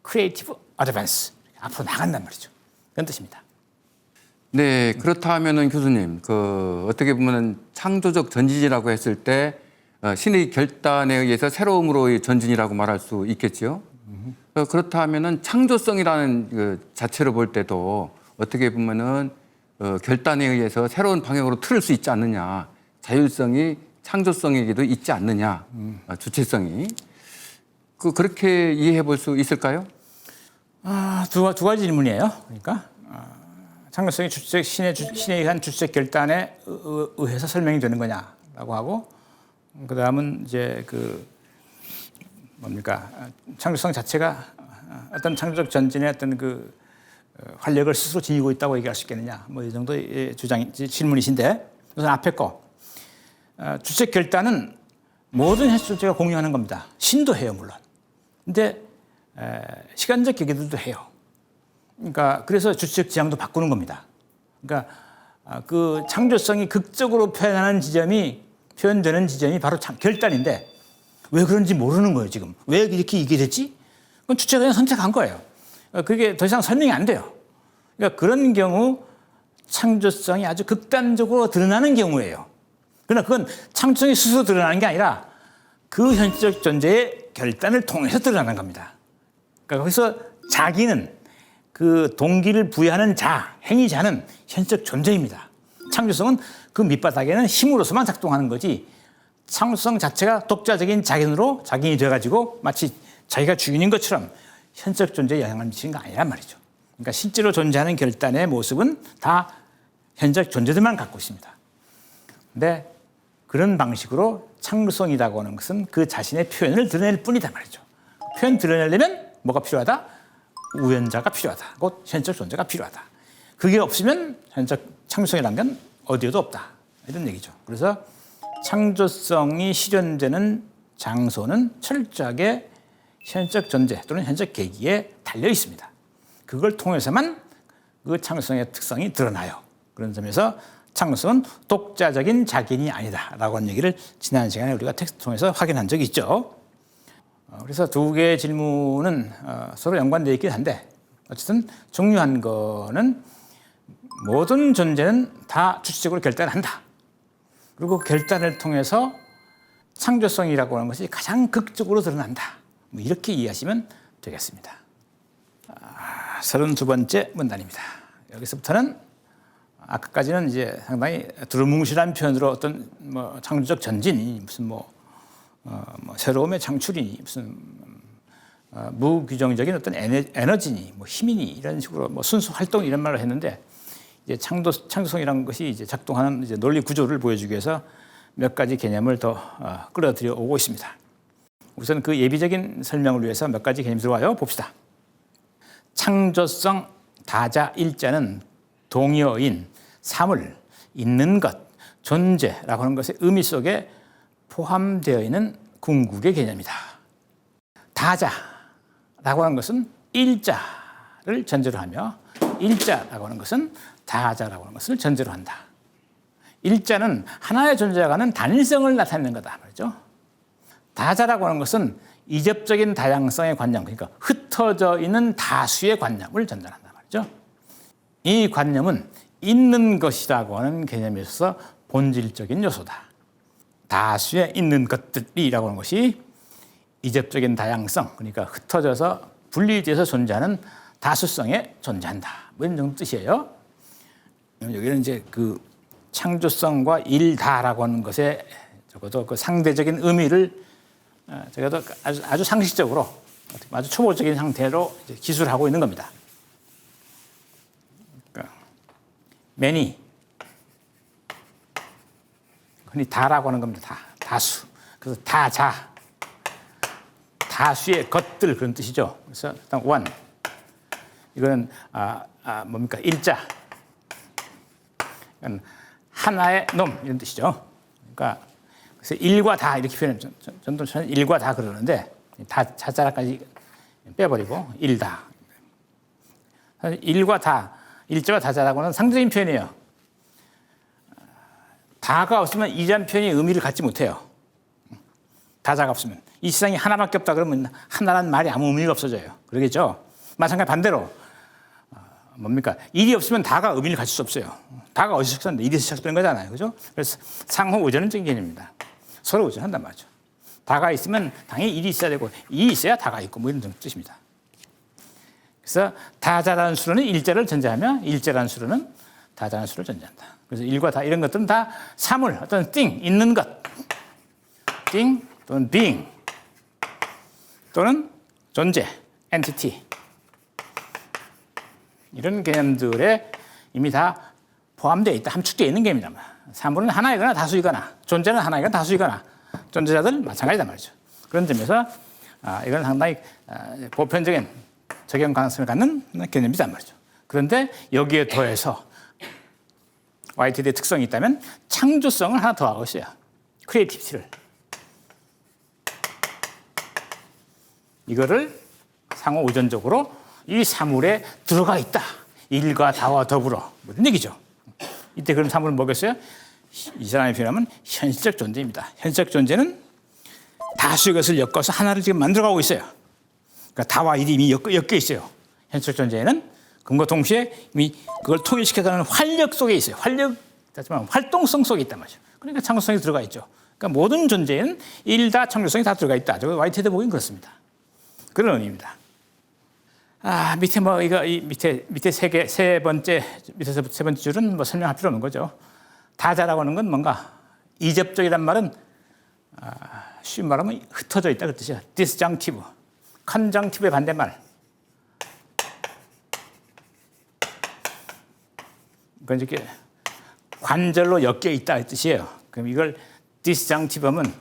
크리에이티브 어드밴스, 앞으로 나간단 말이죠. 그런 뜻입니다. 네, 그렇다면은 교수님, 어떻게 보면은 창조적 전진이라고 했을 때 신의 결단에 의해서 새로움으로의 전진이라고 말할 수 있겠지요. 그렇다면은 창조성이라는 그 자체로 볼 때도 어떻게 보면은 결단에 의해서 새로운 방향으로 틀을 수 있지 않느냐, 자율성이 창조성에게도 있지 않느냐, 주체성이 그렇게 이해해 볼 수 있을까요? 두 가지 질문이에요. 그러니까 창조성이 신에 의한 주체적 결단에 의해서 설명이 되는 거냐라고 하고, 그 다음은 이제 창조성 자체가 어떤 창조적 전진의 어떤 활력을 스스로 지니고 있다고 얘기할 수 있겠느냐, 뭐 이 정도의 질문이신데, 우선 앞에 거 주체적 결단은 모든 현실 존재가 공유하는 겁니다. 신도 해요, 물론. 근데 시간적 계기들도 해요. 그러니까 그래서 주체적 지향도 바꾸는 겁니다. 그러니까 그 창조성이 극적으로 표현되는 지점이 바로 결단인데 왜 그런지 모르는 거예요, 지금. 왜 이렇게 이게 됐지? 그건 주체가 그냥 선택한 거예요. 그게 더 이상 설명이 안 돼요. 그러니까 그런 경우 창조성이 아주 극단적으로 드러나는 경우예요. 그러나 그건 창조성이 스스로 드러나는 게 아니라 그 현실적 존재의 결단을 통해서 드러나는 겁니다. 그러니까 거기서 자기는 그 동기를 부여하는 행위자는 현실적 존재입니다. 창조성은 그 밑바닥에는 힘으로서만 작동하는 거지 창조성 자체가 독자적인 자기인이 되어가지고 마치 자기가 주인인 것처럼 현실적 존재에 영향을 미치는 거 아니란 말이죠. 그러니까 실제로 존재하는 결단의 모습은 다 현실적 존재들만 갖고 있습니다. 근데 그런 방식으로 창조성이라고 하는 것은 그 자신의 표현을 드러낼 뿐이다 말이죠. 표현 드러내려면 뭐가 필요하다? 우연자가 필요하다. 곧 현실적 존재가 필요하다. 그게 없으면 현실적 창조성이라는 건 어디에도 없다. 이런 얘기죠. 그래서 창조성이 실현되는 장소는 철저하게 현실적 존재 또는 현실적 계기에 달려 있습니다. 그걸 통해서만 그 창조성의 특성이 드러나요. 그런 점에서 창조성은 독자적인 자기인이 아니다라고 하는 얘기를 지난 시간에 우리가 텍스트 통해서 확인한 적이 있죠. 그래서 두 개의 질문은 서로 연관되어 있긴 한데 어쨌든 중요한 거는 모든 존재는 다 주체적으로 결단을 한다. 그리고 결단을 통해서 창조성이라고 하는 것이 가장 극적으로 드러난다. 뭐 이렇게 이해하시면 되겠습니다. 32번째 문단입니다. 여기서부터는 아까까지는 이제 상당히 두루뭉실한 표현으로 어떤 뭐 창조적 전진이 무슨 새로움의 창출이니 무슨 무규정적인 어떤 에너지니 뭐 힘이니 이런 식으로 뭐 순수 활동 이런 말을 했는데 이제 창조성이라는 것이 이제 작동하는 이제 논리 구조를 보여주기 위해서 몇 가지 개념을 더 끌어들여 오고 있습니다. 우선 그 예비적인 설명을 위해서 몇 가지 개념이 들어와요. 봅시다. 창조성 다자 일자는 동여인, 사물, 있는 것, 존재라고 하는 것의 의미 속에 포함되어 있는 궁극의 개념이다. 다자라고 하는 것은 일자를 전제로 하며 일자라고 하는 것은 다자라고 하는 것을 전제로 한다. 일자는 하나의 존재가 가는 단일성을 나타내는 거다 말이죠. 다자라고 하는 것은 이접적인 다양성의 관념, 그러니까 흩어져 있는 다수의 관념을 전달한다 말이죠. 이 관념은 있는 것이라고 하는 개념에 있어서 본질적인 요소다. 다수의 있는 것들이라고 하는 것이 이접적인 다양성, 그러니까 흩어져서 분리돼서 존재하는 다수성에 존재한다. 뭐 이런 정도 뜻이에요. 여기는 이제 그 창조성과 일다라고 하는 것에 적어도 그 상대적인 의미를 적어도 아주 상식적으로 아주 초보적인 상태로 이제 기술하고 있는 겁니다. 그러니까 many, 흔히 다라고 하는 겁니다. 다수. 그래서 다자, 다수의 것들 그런 뜻이죠. 그래서 일단 one, 이거는 뭡니까 일자, 하나의 놈 이런 뜻이죠. 그러니까 그래서 일과 다 이렇게 표현해요. 전도서는 일과 다 그러는데 다 자자까지 빼버리고 일다. 일과 다, 일자와 다자라고는 상대적인 표현이에요. 다가 없으면 이자는 표현이 의미를 갖지 못해요. 다자가 없으면. 이 세상에 하나밖에 없다 그러면 하나라는 말이 아무 의미가 없어져요. 그러겠죠? 마찬가지 반대로 뭡니까? 일이 없으면 다가 의미를 가질 수 없어요. 다가 어디서 시작되는데 일에서 시작되는 거잖아요. 그죠? 그래서 상호 의존적인 개념입니다. 서로 의존한단 말이죠. 다가 있으면 당연히 일이 있어야 되고 일이 있어야 다가 있고 뭐 이런 뜻입니다. 그래서 다자라는 수로는 일자를 전제하며 일자라는 수로는 다자라는 수를 전제한다. 그래서 일과 다 이런 것들은 다 사물, 어떤 thing, 있는 것, thing 또는 being 또는 존재, entity 이런 개념들에 이미 다 포함되어 있다, 함축되어 있는 개념이다. 사물은 하나이거나 다수이거나 존재는 하나이거나 다수이거나 존재자들 마찬가지다 말이죠. 그런 점에서 이건 상당히 보편적인 적용 가능성을 갖는 개념이다 말이죠. 그런데 여기에 더해서 YTD의 특성이 있다면 창조성을 하나 더 하고 있어요. 크리에이티비티를. 이거를 상호 의존적으로 이 사물에 들어가 있다. 일과 다와 더불어. 무슨 얘기죠? 이때 그런 사물은 뭐겠어요? 이 사람의 표현하면 현실적 존재입니다. 현실적 존재는 다수의 것을 엮어서 하나를 지금 만들어가고 있어요. 그러니까 다와 일이 이미 엮여 있어요. 현실적 존재는 그것과 동시에 이미 그걸 통일시켜가는 활력 속에 있어요. 하지만 활동성 속에 있단 말이죠. 그러니까 창조성이 들어가 있죠. 그러니까 모든 존재에는 일다 창조성이 다 들어가 있다. 화이트헤드 보기는 그렇습니다. 그런 의미입니다. 밑에 밑에 세 번째 줄은 뭐 설명할 필요 없는 거죠. 다자라고 하는 건 뭔가 이접적이란 말은 쉬운 말하면 흩어져 있다 그 뜻이야. disjunctive, conjunctive의 반대말. 그건 이렇게 관절로 엮여 있다 이 뜻이에요. 그럼 이걸 disjunctive 하면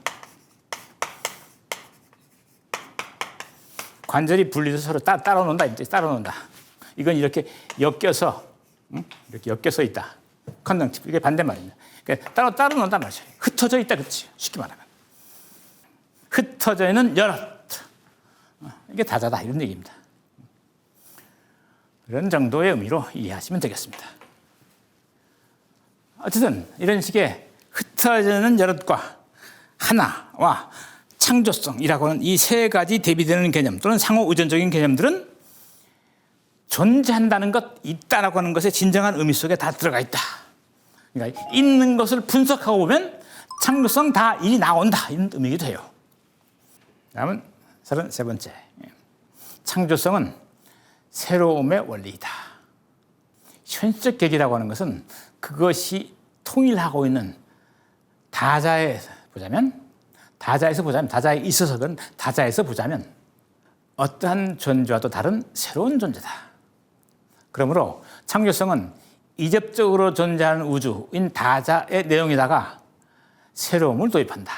관절이 분리돼서 서로 따로 논다. 따로 논다. 이건 이렇게 엮여서 이렇게 엮여서 있다. 컨정티브 이게 반대말입니다. 그러니까 따로 논단 말이죠. 흩어져 있다 그렇지. 쉽게 말하면 흩어져 있는 여럿. 이게 다자다 이런 얘기입니다. 그런 정도의 의미로 이해하시면 되겠습니다. 어쨌든 이런 식의 흩어져 있는 여럿과 하나와 창조성이라고 하는 이 세 가지 대비되는 개념 또는 상호 의존적인 개념들은 존재한다는 것, 있다라고 하는 것의 진정한 의미 속에 다 들어가 있다. 그러니까 있는 것을 분석하고 보면 창조성 다 일이 나온다. 이런 의미가 돼요. 다음은 33번째. 창조성은 새로움의 원리이다. 현실적 계기라고 하는 것은 그것이 통일하고 있는 다자에서 보자면 어떠한 존재와도 다른 새로운 존재다. 그러므로 창조성은 이접적으로 존재하는 우주인 다자의 내용에다가 새로움을 도입한다.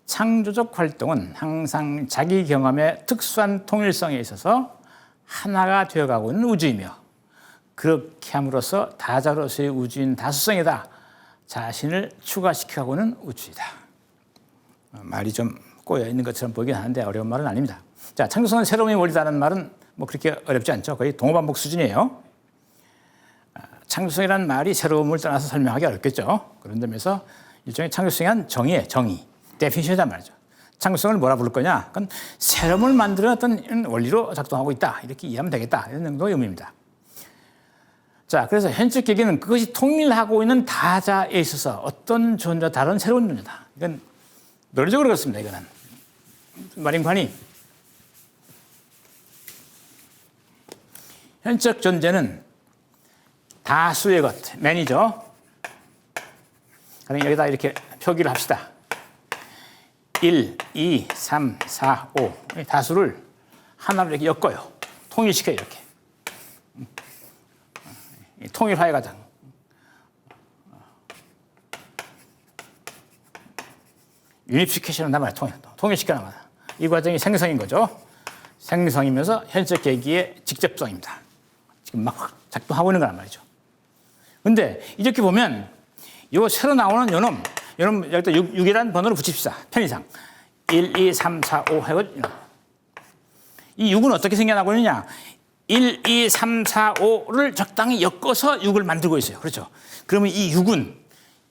창조적 활동은 항상 자기 경험의 특수한 통일성에 있어서 하나가 되어가고 있는 우주이며 그렇게 함으로써 다자로서의 우주인 다수성에다 자신을 추가시켜가고는 우주이다. 말이 좀 꼬여 있는 것처럼 보이긴 하는데 어려운 말은 아닙니다. 자, 창조성은 새로움의 원리다는 말은 뭐 그렇게 어렵지 않죠. 거의 동어반복 수준이에요. 창조성이라는 말이 새로움을 떠나서 설명하기 어렵겠죠. 그런 점에서 일종의 창조성에 대한 정의예요. 정의. 데피니션이란 말이죠. 창조성을 뭐라 부를 거냐? 그건 새로움을 만드는 어떤 원리로 작동하고 있다. 이렇게 이해하면 되겠다. 이런 정도의 의미입니다. 자, 그래서 현실 계기는 그것이 통일하고 있는 다자에 있어서 어떤 존재, 다른 새로운 존재다. 이건 논리적으로 그렇습니다. 이거는 말인관이 현적 존재는 다수의 것, 매니저. 그럼 여기다 이렇게 표기를 합시다. 1, 2, 3, 4, 5. 다수를 하나로 이렇게 엮어요. 통일시켜요, 이렇게. 통일화의 과정. 유니피케이션을 남아요. 통일시켜 남아요. 이 과정이 생성인 거죠. 생성이면서 현실 계기의 직접성입니다. 지금 막 작동하고 있는 거란 말이죠. 근데 이렇게 보면 요 새로 나오는 요놈 여기다 6이라는 번호를 붙입시다. 편의상. 1, 2, 3, 4, 5 하고 이 6은 어떻게 생겨나고 있느냐. 1, 2, 3, 4, 5를 적당히 엮어서 6을 만들고 있어요. 그렇죠. 그러면 이 6은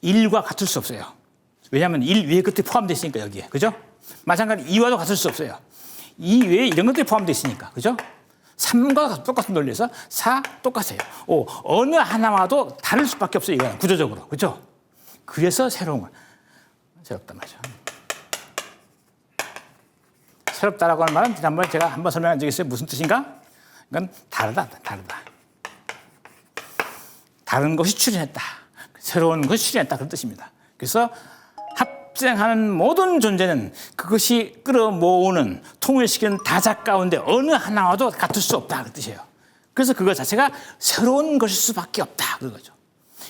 1과 같을 수 없어요. 왜냐하면 1 위에 끝에 포함되어 있으니까 여기에. 그죠? 마찬가지로 2와도 같을 수 없어요. 2 외에 이런 것들이 포함되어 있으니까. 그죠? 3과 똑같은 논리에서 4 똑같아요. 5 어느 하나와도 다를 수밖에 없어요. 이거는 구조적으로. 그죠? 그래서 새로운 건 새롭단 말이죠. 새롭다라고 하는 말은 지난번에 제가 한번 설명한 적이 있어요. 무슨 뜻인가? 이건 다르다. 다른 것이 출현했다. 새로운 것이 출현했다. 그런 뜻입니다. 그래서 합생하는 모든 존재는 그것이 끌어모으는 통일시키는 다자 가운데 어느 하나와도 같을 수 없다. 그 뜻이에요. 그래서 그것 자체가 새로운 것일 수밖에 없다. 그거죠.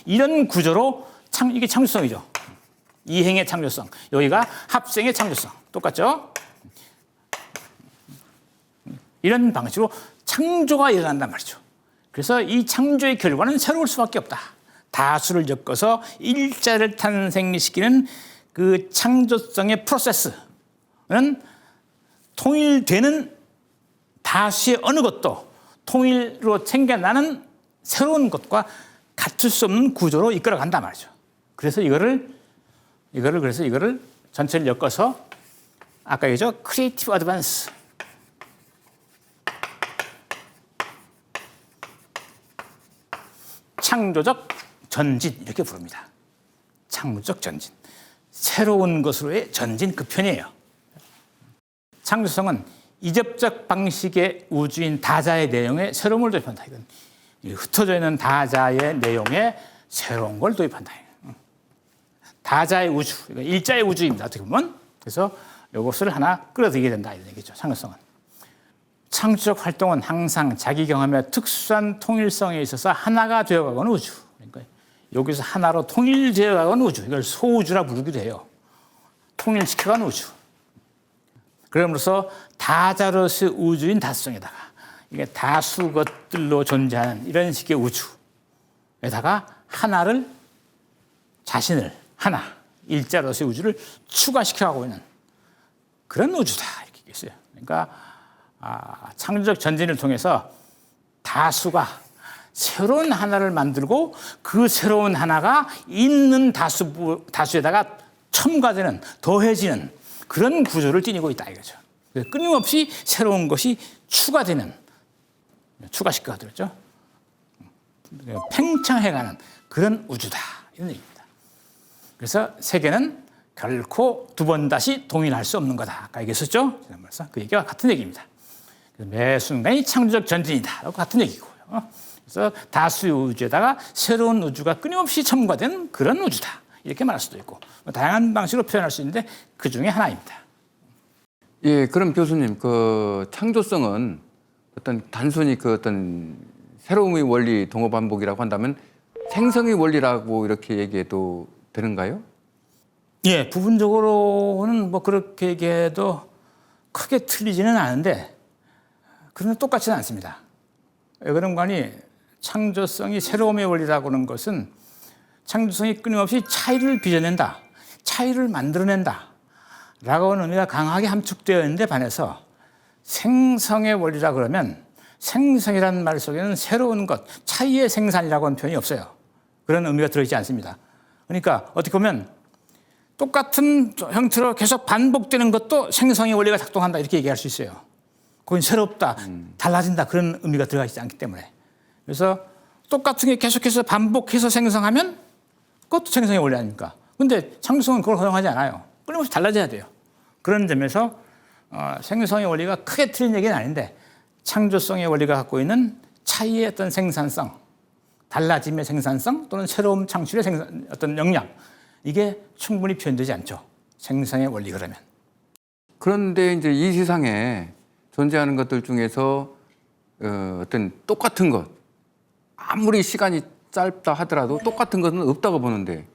이런 구조로 이게 창조성이죠. 이행의 창조성. 여기가 합생의 창조성. 똑같죠? 이런 방식으로 창조가 일어난단 말이죠. 그래서 이 창조의 결과는 새로울 수밖에 없다. 다수를 엮어서 일자를 탄생시키는 그 창조성의 프로세스는 통일되는 다수의 어느 것도 통일로 챙겨나는 새로운 것과 갖출 수 없는 구조로 이끌어간단 말이죠. 그래서 이거를 전체를 엮어서 아까 얘기죠. 크리에이티브 어드밴스. 창조적 전진 이렇게 부릅니다. 창조적 전진. 새로운 것으로의 전진 그 편이에요. 창조성은 이접적 방식의 우주인 다자의 내용에 새로움을 도입한다. 이건 흩어져 있는 다자의 내용에 새로운 걸 도입한다. 다자의 우주, 일자의 우주입니다. 어떻게 보면. 그래서 이것을 하나 끌어들이게 된다 이런 얘기죠. 창조성은. 창조적 활동은 항상 자기 경험의 특수한 통일성에 있어서 하나가 되어가는 우주. 그러니까 여기서 하나로 통일되어가는 우주. 이걸 소우주라 부르기도 해요. 통일시켜가는 우주. 그럼으로써 다자로서의 우주인 다수성에다가 이게 다수 것들로 존재하는 이런 식의 우주에다가 하나를 자신을 하나 일자로서의 우주를 추가시켜가고 있는 그런 우주다 이렇게 얘기했어요. 그러니까 창조적 전진을 통해서 다수가 새로운 하나를 만들고 그 새로운 하나가 있는 다수에다가 첨가되는 더해지는 그런 구조를 띠고 있다 이거죠. 끊임없이 새로운 것이 추가되는 추가시켜가 들었죠. 팽창해가는 그런 우주다 이런 얘기입니다. 그래서 세계는 결코 두 번 다시 동일할 수 없는 거다. 아까 얘기했었죠. 지난번에 그 얘기와 같은 얘기입니다. 매 순간이 창조적 전진이다. 같은 얘기고요. 그래서 다수의 우주에다가 새로운 우주가 끊임없이 첨가된 그런 우주다. 이렇게 말할 수도 있고 다양한 방식으로 표현할 수 있는데 그 중에 하나입니다. 예, 그럼 교수님, 그 창조성은 어떤 단순히 그 어떤 새로움의 원리 동호 반복이라고 한다면 생성의 원리라고 이렇게 얘기해도 되는가요? 예, 부분적으로는 뭐 그렇게 얘기해도 크게 틀리지는 않은데 그러나 똑같지는 않습니다. 왜 그런가 하니 창조성이 새로움의 원리라고 하는 것은 창조성이 끊임없이 차이를 빚어낸다, 차이를 만들어낸다 라고 하는 의미가 강하게 함축되어 있는데 반해서 생성의 원리라 그러면 생성이라는 말 속에는 새로운 것, 차이의 생산이라고 하는 표현이 없어요. 그런 의미가 들어있지 않습니다. 그러니까 어떻게 보면 똑같은 형태로 계속 반복되는 것도 생성의 원리가 작동한다 이렇게 얘기할 수 있어요. 그건 새롭다, 달라진다 그런 의미가 들어가 있지 않기 때문에. 그래서 똑같은 게 계속해서 반복해서 생성하면 그것도 생성의 원리 아닙니까? 근데 창조성은 그걸 허용하지 않아요. 끊임없이 달라져야 돼요. 그런 점에서 생성의 원리가 크게 틀린 얘기는 아닌데 창조성의 원리가 갖고 있는 차이의 어떤 생산성, 달라짐의 생산성 또는 새로운 창출의 어떤 역량 이게 충분히 표현되지 않죠. 생성의 원리 그러면. 그런데 이제 이 세상에 존재하는 것들 중에서 어떤 똑같은 것, 아무리 시간이 짧다 하더라도 똑같은 것은 없다고 보는데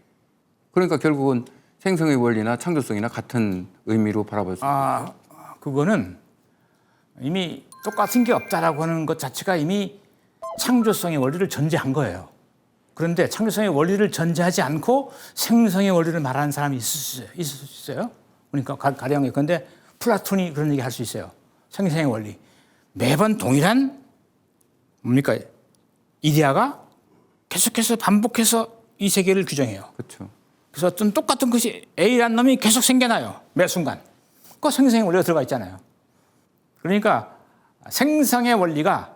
그러니까 결국은 생성의 원리나 창조성이나 같은 의미로 바라볼 수 있습니다. 그거는 이미 똑같은 게 없다라고 하는 것 자체가 이미 창조성의 원리를 전제한 거예요. 그런데 창조성의 원리를 전제하지 않고 생성의 원리를 말하는 사람이 있을 수 있어요. 그러니까 가령 그런데 플라톤이 그런 얘기 할 수 있어요. 생성의 원리. 매번 동일한 뭡니까? 이데아가 계속해서 반복해서 이 세계를 규정해요. 그렇죠. 그래서 어떤 똑같은 것이 A라는 놈이 계속 생겨나요. 매 순간. 그 생성의 원리가 들어가 있잖아요. 그러니까 생성의 원리가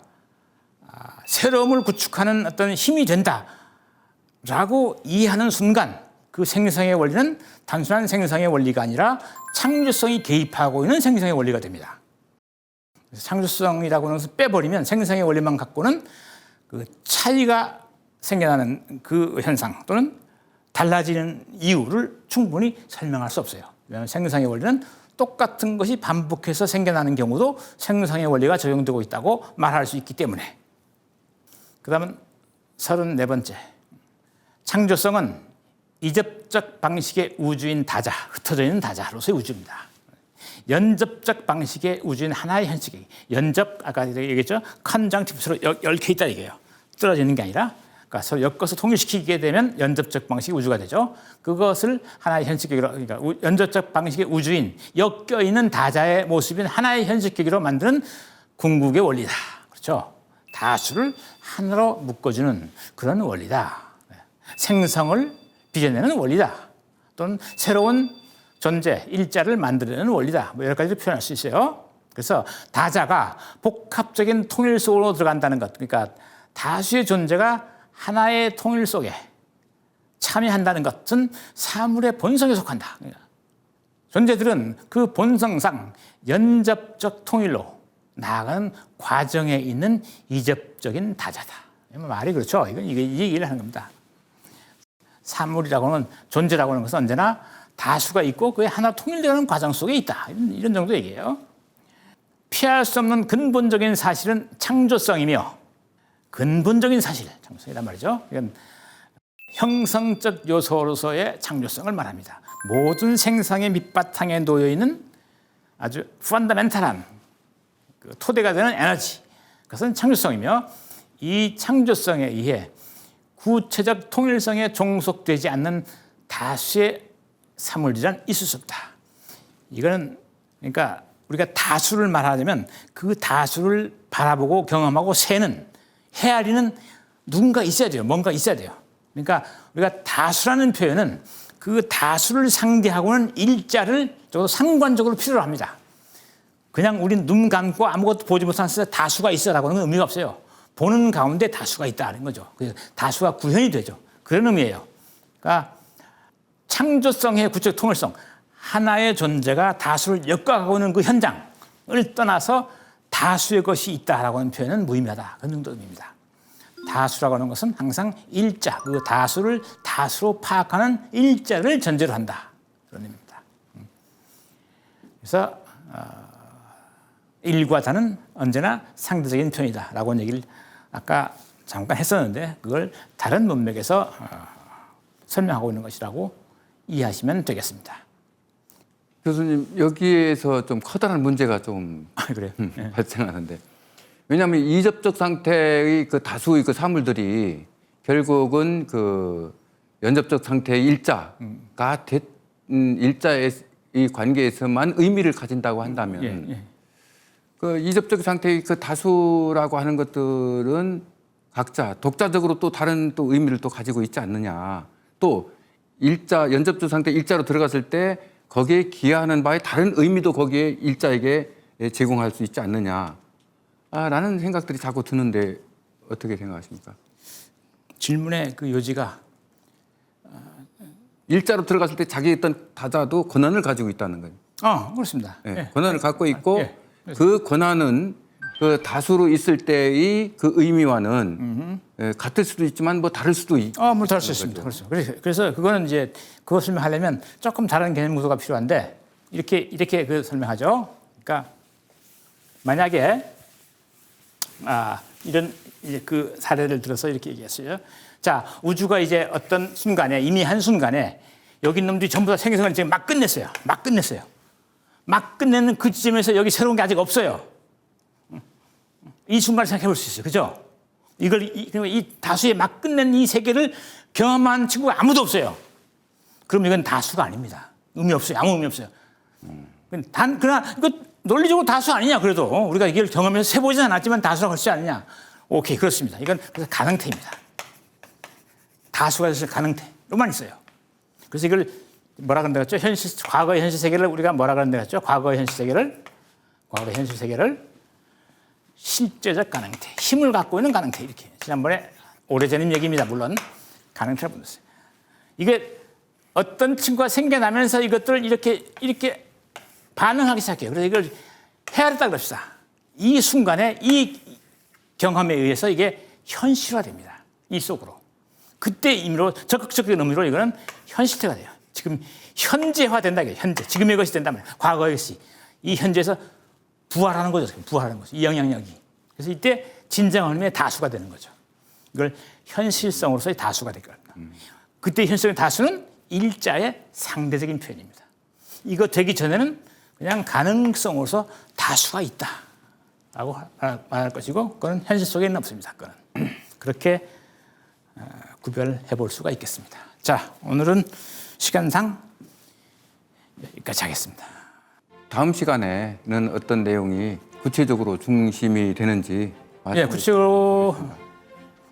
새로움을 구축하는 어떤 힘이 된다라고 이해하는 순간 그 생성의 원리는 단순한 생성의 원리가 아니라 창조성이 개입하고 있는 생성의 원리가 됩니다. 창조성이라고 하는 것을 빼버리면 생성의 원리만 갖고는 그 차이가 생겨나는 그 현상 또는 달라지는 이유를 충분히 설명할 수 없어요. 왜냐하면 생성의 원리는 똑같은 것이 반복해서 생겨나는 경우도 생성의 원리가 적용되고 있다고 말할 수 있기 때문에. 그 다음은 34번째. 창조성은 이접적 방식의 우주인 다자, 흩어져 있는 다자로서의 우주입니다. 연접적 방식의 우주인 하나의 현식이 연접, 아까 얘기했죠? 컨정티브스로 얽혀 있다 이게요. 떨어지는 게 아니라 그러니까 서로 엮어서 통일시키게 되면 연접적 방식의 우주가 되죠. 그것을 하나의 현실계기로, 그러니까 연접적 방식의 우주인, 엮여 있는 다자의 모습인 하나의 현실계기로 만드는 궁극의 원리다. 그렇죠? 다수를 하나로 묶어주는 그런 원리다. 생성을 빚어내는 원리다. 또는 새로운 존재, 일자를 만들어내는 원리다. 뭐 여러 가지로 표현할 수 있어요. 그래서 다자가 복합적인 통일 속으로 들어간다는 것. 그러니까 다수의 존재가 하나의 통일 속에 참여한다는 것은 사물의 본성에 속한다. 존재들은 그 본성상 연접적 통일로 나아가는 과정에 있는 이접적인 다자다. 말이 그렇죠. 이건 이 얘기를 하는 겁니다. 사물이라고는, 존재라고 하는 것은 언제나 다수가 있고 그게 하나 통일되는 과정 속에 있다. 이런 정도 얘기예요. 피할 수 없는 근본적인 사실은 창조성이며, 근본적인 사실, 창조성이란 말이죠. 이건 형성적 요소로서의 창조성을 말합니다. 모든 생성의 밑바탕에 놓여 있는 아주 펀더멘탈한 그 토대가 되는 에너지, 그것은 창조성이며, 이 창조성에 의해 구체적 통일성에 종속되지 않는 다수의 사물이란 있을 수 없다. 이거는 그러니까 우리가 다수를 말하자면 그 다수를 바라보고 경험하고 세는, 헤아리는 누군가 있어야 돼요. 뭔가 있어야 돼요. 그러니까 우리가 다수라는 표현은 그 다수를 상대하고는 일자를 상관적으로 필요로 합니다. 그냥 우린 눈 감고 아무것도 보지 못한 다수가 있어라고 하는 건 의미가 없어요. 보는 가운데 다수가 있다는 거죠. 그래서 다수가 구현이 되죠. 그런 의미예요. 그러니까 창조성의 구체적 통일성, 하나의 존재가 다수를 엮어가고 있는 그 현장을 떠나서 다수의 것이 있다라고 하는 표현은 무의미하다. 그런 정도 의미입니다. 다수라고 하는 것은 항상 일자, 그 다수를 다수로 파악하는 일자를 전제로 한다. 그런 의미입니다. 그래서 일과 자는 언제나 상대적인 표현이다라고 하는 얘기를 아까 잠깐 했었는데 그걸 다른 문맥에서 설명하고 있는 것이라고 이해하시면 되겠습니다. 교수님, 여기에서 좀 커다란 문제가 좀 그래요? 발생하는데, 왜냐하면 이접적 상태의 그 다수의 그 사물들이 결국은 그 연접적 상태의 일자가 일자의 이 관계에서만 의미를 가진다고 한다면, 그 이접적 상태의 그 다수라고 하는 것들은 각자 독자적으로 또 다른 또 의미를 또 가지고 있지 않느냐. 또 연접적 상태 일자로 들어갔을 때 거기에 기여하는 바에 다른 의미도 거기에 일자에게 제공할 수 있지 않느냐. 라는 생각들이 자꾸 드는데 어떻게 생각하십니까? 질문의 그 요지가 일자로 들어갔을 때 자기 어떤 다자도 권한을 가지고 있다는 거예요. 그렇습니다. 권한을 갖고 있고 그 권한은 그 다수로 있을 때의 그 의미와는 같을 수도 있지만 뭐 다를 수도 있고. 뭐 다를 수 있습니다. 그렇죠. 그래서 그거는 이제 그거 설명하려면 조금 다른 개념 구조가 필요한데 이렇게 그 설명하죠. 그러니까 만약에 이런 이제 그 사례를 들어서 이렇게 얘기했어요. 자, 우주가 이제 어떤 순간에 이미 한 순간에 여기 있는 놈들이 전부 다 생성을 지금 막 끝냈어요. 막 끝내는 그 지점에서 여기 새로운 게 아직 없어요. 이 순간을 생각해 볼 수 있어요. 그죠? 이 다수의 막 끝낸 이 세계를 경험한 친구가 아무도 없어요. 그럼 이건 다수가 아닙니다. 의미 없어요. 아무 의미 없어요. 그러나 이거 논리적으로 다수 아니냐 그래도 우리가 이걸 경험해서 세보지는 않았지만 다수라고 할 수 아니냐. 오케이, 그렇습니다. 이건 가능태입니다. 다수가 있을 가능태로만 있어요. 그래서 이걸 뭐라 그런다 했죠? 과거의 현실 세계를 우리가 뭐라 그런다 했죠? 과거의 현실 세계를 실제적 가능태, 힘을 갖고 있는 가능태, 이렇게. 지난번에 오래전 얘기입니다. 물론 가능태를 불렀어요. 이게 어떤 친구가 생겨나면서 이것들을 이렇게 반응하기 시작해요. 그래서 이걸 헤아렸다 그럽시다. 이 순간에 이 경험에 의해서 이게 현실화됩니다. 이 속으로. 그때 의미로, 적극적인 의미로 이거는 현실화가 돼요. 지금 현재화된다. 현재. 지금의 것이 된다면 과거의 것이. 이 현재에서 부활하는 거죠. 부활하는 거죠. 이 영향력이. 그래서 이때 진정한 의미의 다수가 되는 거죠. 이걸 현실성으로서의 다수가 될 겁니다. 그때 현실성의 다수는 일자의 상대적인 표현입니다. 이거 되기 전에는 그냥 가능성으로서 다수가 있다라고 말할 것이고, 그건 현실 속에는 없습니다. 그건 그렇게 구별해 볼 수가 있겠습니다. 자, 오늘은 시간상 여기까지 하겠습니다. 다음 시간에는 어떤 내용이 구체적으로 중심이 되는지 예,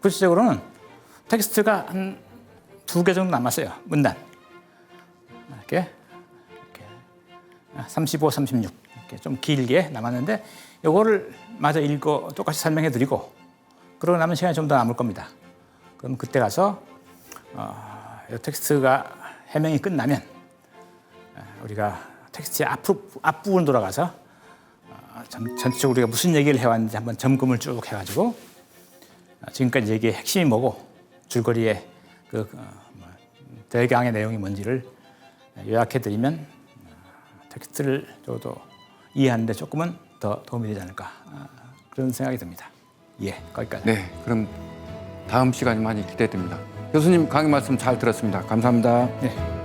구체적으로는 텍스트가 한 2개 정도 남았어요. 문단. 이렇게 35, 36 이렇게 좀 길게 남았는데 요거를 마저 읽고 똑같이 설명해 드리고 그러고 나면 시간이 좀 더 남을 겁니다. 그럼 그때 가서 이 텍스트가 해명이 끝나면 우리가 텍스트의 앞부분 돌아가서 전체적으로 우리가 무슨 얘기를 해왔는지 한번 점검을 쭉 해가지고 지금까지 얘기의 핵심이 뭐고 줄거리의 대강의 내용이 뭔지를 요약해드리면 텍스트를 저도 이해하는 데 조금은 더 도움이 되지 않을까 그런 생각이 듭니다. 예, 거기까지. 네, 그럼 다음 시간이 많이 기대됩니다. 교수님 강의 말씀 잘 들었습니다. 감사합니다. 네.